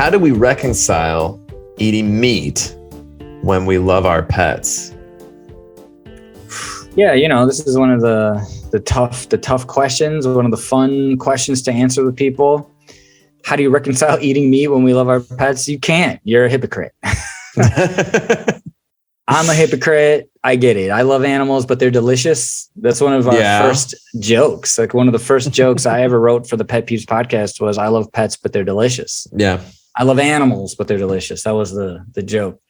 how do we reconcile eating meat when we love our pets? Yeah, this is one of the tough questions, one of the fun questions to answer with people. How do you reconcile eating meat when we love our pets? You can't. You're a hypocrite. I'm a hypocrite. I get it. I love animals, but they're delicious. That's one of our first jokes. Like one of the first jokes I ever wrote for the Pet Peeves podcast was, I love pets, but they're delicious. Yeah. I love animals, but they're delicious. That was the joke.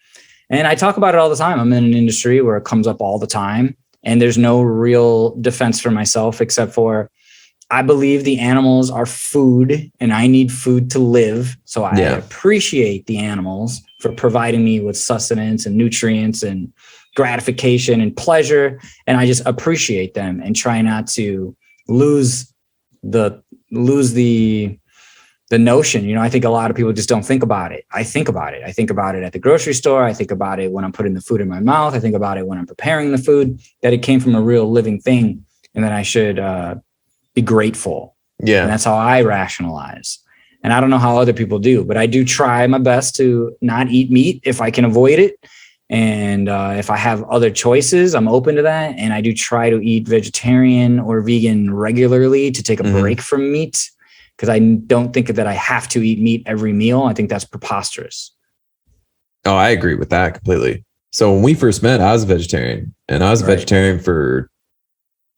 And I talk about it all the time. I'm in an industry where it comes up all the time, and there's no real defense for myself except for I believe the animals are food and I need food to live. So I appreciate the animals for providing me with sustenance and nutrients and gratification and pleasure. And I just appreciate them and try not to lose the notion. I think a lot of people just don't think about it. I think about it. I think about it at the grocery store. I think about it when I'm putting the food in my mouth. I think about it when I'm preparing the food, that it came from a real living thing and that I should be grateful. Yeah. And that's how I rationalize. And I don't know how other people do, but I do try my best to not eat meat if I can avoid it. And if I have other choices, I'm open to that. And I do try to eat vegetarian or vegan regularly to take a break from meat, because I don't think that I have to eat meat every meal. I think that's preposterous. Oh, I agree with that completely. So when we first met, I was a vegetarian, and I was a vegetarian for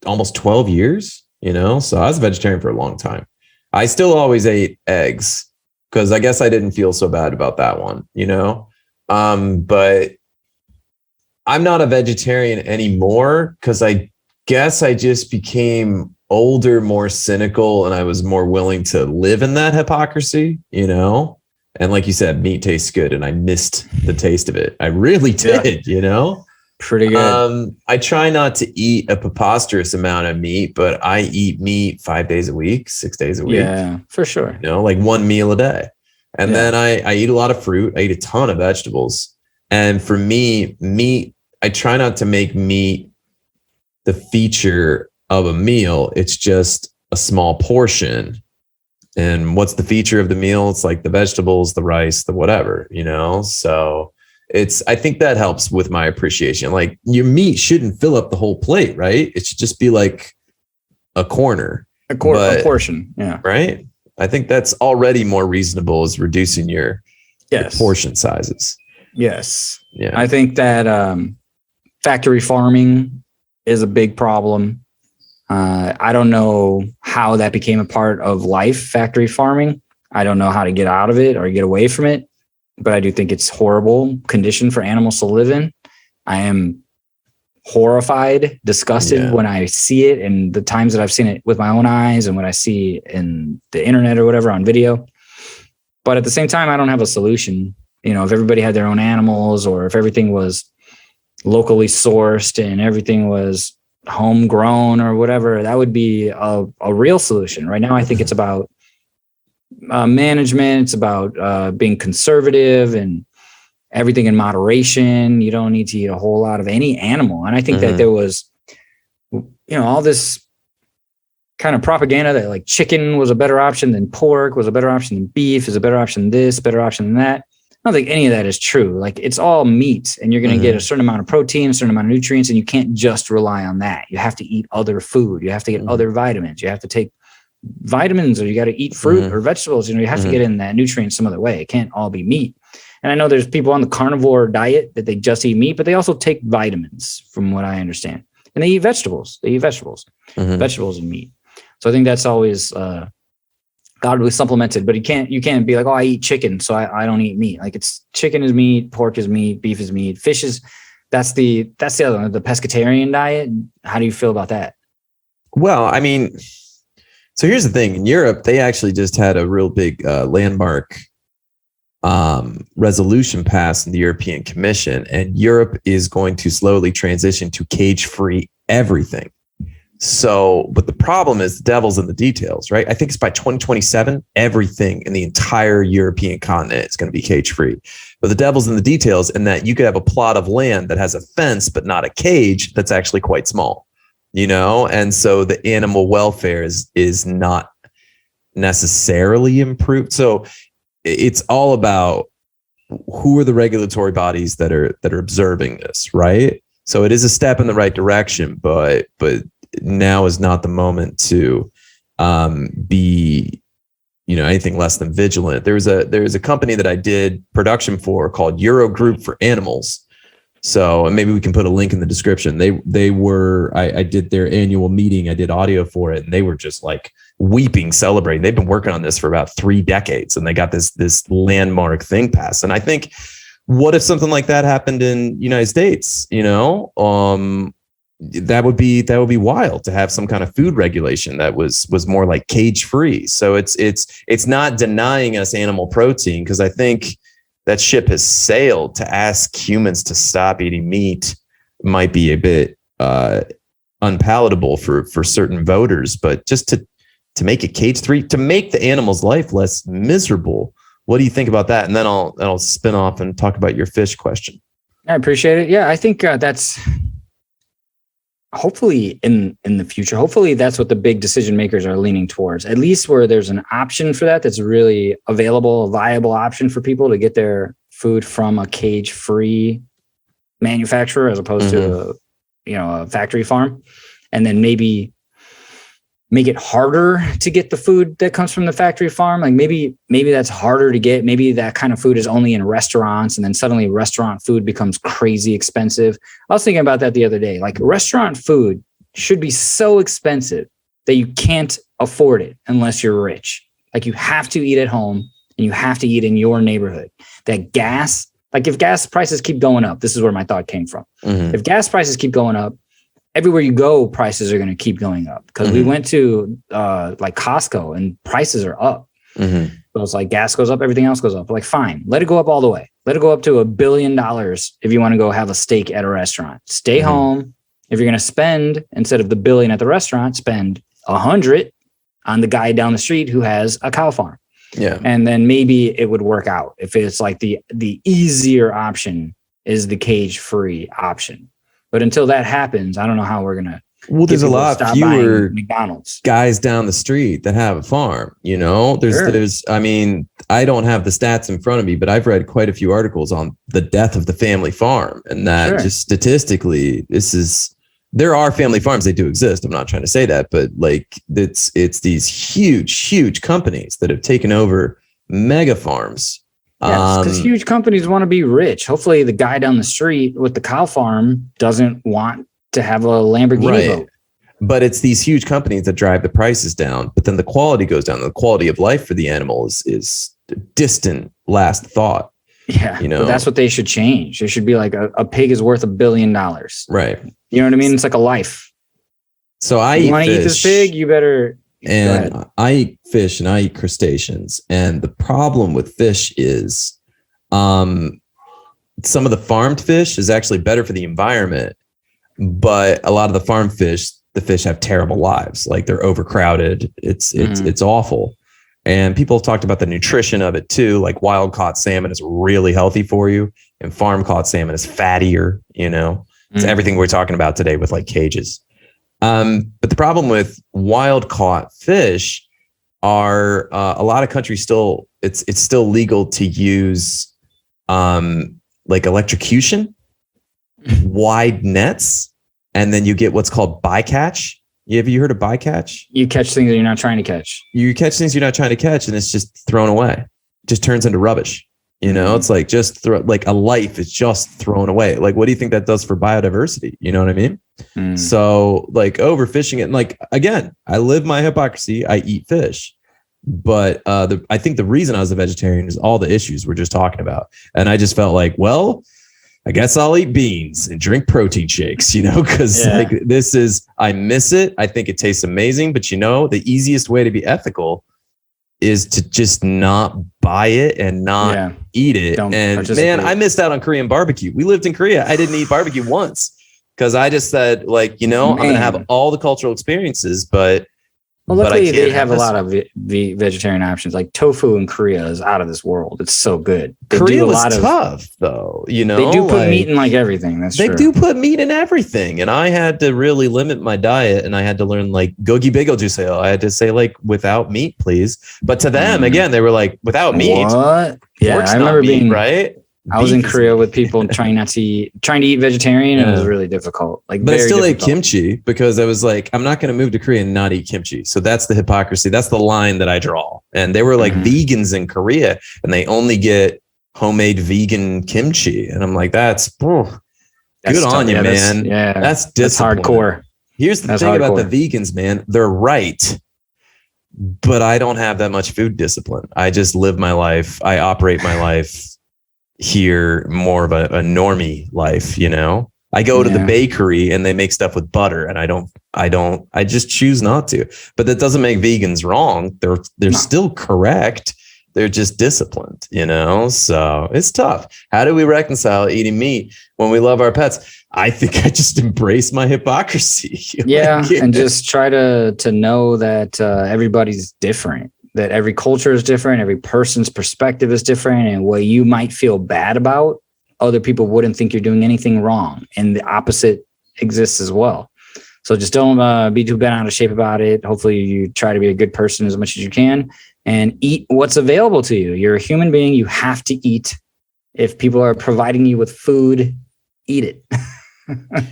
almost 12 years, so I was a vegetarian for a long time. I still always ate eggs because I guess I didn't feel so bad about that one, but I'm not a vegetarian anymore because I guess I just became older, more cynical, and I was more willing to live in that hypocrisy, and like you said, meat tastes good, and I missed the taste of it. I really did, Pretty good. I try not to eat a preposterous amount of meat, but I eat meat 5 days a week, 6 days a week. Yeah, for sure. Like one meal a day. And then I eat a lot of fruit. I eat a ton of vegetables. And for me, meat, I try not to make meat the feature of a meal. It's just a small portion. And what's the feature of the meal? It's like the vegetables, the rice, the whatever, so I think that helps with my appreciation. Like, your meat shouldn't fill up the whole plate, right? It should just be like a corner, a portion. Yeah. Right. I think that's already more reasonable, is reducing your portion sizes. Yes. Yeah. I think that factory farming is a big problem. I don't know how that became a part of life, factory farming. I don't know how to get out of it or get away from it. But I do think it's horrible condition for animals to live in. I am horrified, disgusted when I see it, and the times that I've seen it with my own eyes and what I see in the internet or whatever on video. But at the same time, I don't have a solution. If everybody had their own animals, or if everything was locally sourced and everything was homegrown or whatever, that would be a real solution. Right now, I think it's about management. It's about being conservative and everything in moderation. You don't need to eat a whole lot of any animal. And I think that there was, all this kind of propaganda that like chicken was a better option than pork, was a better option than beef, is a better option than this, better option than that. I don't think any of that is true. Like, it's all meat, and you're going to get a certain amount of protein, a certain amount of nutrients, and you can't just rely on that. You have to eat other food. You have to get other vitamins. You have to take vitamins, or you got to eat fruit or vegetables. You have to get in that nutrient some other way. It can't all be meat. And I know there's people on the carnivore diet that they just eat meat, but they also take vitamins, from what I understand. And they eat vegetables. Vegetables and meat. So I think that's always got to be supplemented. But you can't be like, oh, I eat chicken, so I don't eat meat. Like, it's chicken is meat, pork is meat, beef is meat, fish is. That's the other one, the pescatarian diet. How do you feel about that? Well, I mean, so here's the thing. In Europe, they actually just had a real big landmark resolution passed in the European Commission, and Europe is going to slowly transition to cage-free everything. So, but the problem is the devil's in the details, right? I think it's by 2027, everything in the entire European continent is going to be cage-free. But the devil's in the details, in that you could have a plot of land that has a fence, but not a cage, that's actually quite small. And so the animal welfare is not necessarily improved. So it's all about who are the regulatory bodies that are observing this, right? So it is a step in the right direction, but now is not the moment to be, anything less than vigilant. There's a company that I did production for called Euro Group for Animals. So, and maybe we can put a link in the description. I did their annual meeting. I did audio for it, and they were just like weeping, celebrating. They've been working on this for about 3 decades, and they got this landmark thing passed. And I think, what if something like that happened in United States? That would be wild to have some kind of food regulation that was more like cage free. So it's not denying us animal protein, because I think that ship has sailed. To ask humans to stop eating meat might be a bit unpalatable for certain voters, but just to make it cage free, to make the animal's life less miserable. What do you think about that? And then I'll spin off and talk about your fish question. I appreciate it. Yeah, I think that's hopefully in the future. Hopefully that's what the big decision makers are leaning towards, at least where there's an option for that's really available, a viable option for people to get their food from a cage-free manufacturer as opposed to a factory farm. And then maybe make it harder to get the food that comes from the factory farm. Like maybe that's harder to get. Maybe that kind of food is only in restaurants, and then suddenly restaurant food becomes crazy expensive. I was thinking about that the other day. Like, restaurant food should be so expensive that you can't afford it unless you're rich. Like, you have to eat at home and you have to eat in your neighborhood. That gas, like if gas prices keep going up, this is where my thought came from. If gas prices keep going up, everywhere you go, prices are going to keep going up, because we went to like Costco and prices are up. So it's like gas goes up, everything else goes up. Like, fine, let it go up all the way. Let it go up to $1 billion if you want to go have a steak at a restaurant. Stay home. If you're going to spend, instead of the $1 billion at the restaurant, spend $100 on the guy down the street who has a cow farm. Yeah. And then maybe it would work out if it's like the easier option is the cage-free option. But until that happens, I don't know how we're going to. Well, there's a lot fewer McDonald's guys down the street that have a farm, there's, I mean, I don't have the stats in front of me, but I've read quite a few articles on the death of the family farm, and that just statistically, there are family farms. They do exist. I'm not trying to say that, but like it's these huge companies that have taken over mega farms. Yes, because huge companies want to be rich. Hopefully the guy down the street with the cow farm doesn't want to have a Lamborghini boat. But it's these huge companies that drive the prices down, but then the quality goes down. The quality of life for the animal is a distant last thought. Yeah, but that's what they should change. It should be like a pig is worth $1 billion. Right. You know what I mean? It's like a life. So you want to eat this pig, you better. And I eat fish and I eat crustaceans. And the problem with fish is some of the farmed fish is actually better for the environment. But a lot of the farm fish, the fish have terrible lives. Like, they're overcrowded. It's awful. And people have talked about the nutrition of it too. Like, wild caught salmon is really healthy for you, and farm caught salmon is fattier. It's everything we're talking about today with like cages. But the problem with wild caught fish are a lot of countries still, it's still legal to use like electrocution, wide nets, and then you get what's called bycatch. Have you heard of bycatch? You catch things that you're not trying to catch. You catch things you're not trying to catch, and it's just thrown away. It just turns into rubbish. It's like like a life is just thrown away. Like, what do you think that does for biodiversity? You know what I mean? So like overfishing it, and like, again, I live my hypocrisy. I eat fish, but I think the reason I was a vegetarian is all the issues we're just talking about. And I just felt like, well, I guess I'll eat beans and drink protein shakes, because like I miss it. I think it tastes amazing, but the easiest way to be ethical is to just not buy it and not eat it. Man, I missed out on Korean barbecue. We lived in Korea. I didn't eat barbecue once because I just said, like, I'm going to have all the cultural experiences, but Well, luckily they have a lot of vegetarian options. Like tofu in Korea is out of this world. It's so good. Korea was tough, though. You know, they do put meat in like everything. That's true. They do put meat in everything, and I had to really limit my diet, and I had to learn like gogi bagel juiceo. I had to say like without meat, please. But to them, again, they were like without meat. What? Yeah, I remember being right. I was in Korea with people trying to eat vegetarian. And it was really difficult. Like, but I still ate kimchi because I was like, I'm not going to move to Korea and not eat kimchi. So that's the hypocrisy. That's the line that I draw. And they were like vegans in Korea, and they only get homemade vegan kimchi. And I'm like, that's good on you, man. That's hardcore. Here's the thing about the vegans, man. They're right. But I don't have that much food discipline. I just live my life. I operate my life here more of a normie life, you know. I go to the bakery and they make stuff with butter, and I just choose not to. But that doesn't make vegans wrong. They're still correct. They're just disciplined, you know. So it's tough. How do we reconcile eating meat when we love our pets? I think I just embrace my hypocrisy. And just try to know that everybody's different. That every culture is different, every person's perspective is different, and what you might feel bad about, other people wouldn't think you're doing anything wrong, and the opposite exists as well. So just don't be too bent out of shape about it. Hopefully you try to be a good person as much as you can and eat what's available to you. You're a human being. You have to eat. If people are providing you with food, eat it.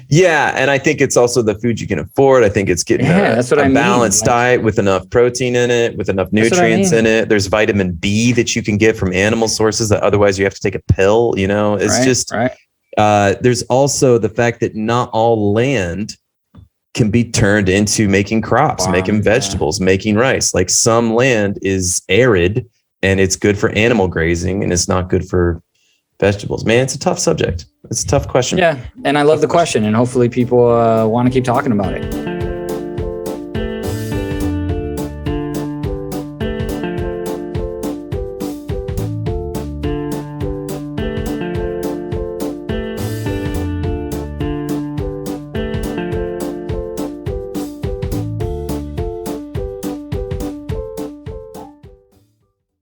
Yeah, and I think it's also the food you can afford. I think it's getting a balanced diet with enough protein in it, with enough nutrients in it. There's vitamin B that you can get from animal sources that otherwise you have to take a pill. You know, it's there's also the fact that not all land can be turned into making crops, making vegetables, making rice. Like some land is arid and it's good for animal grazing, and it's not good for vegetables. Man, it's a tough subject. It's a tough question. Yeah. And I love the question, and hopefully people want to keep talking about it.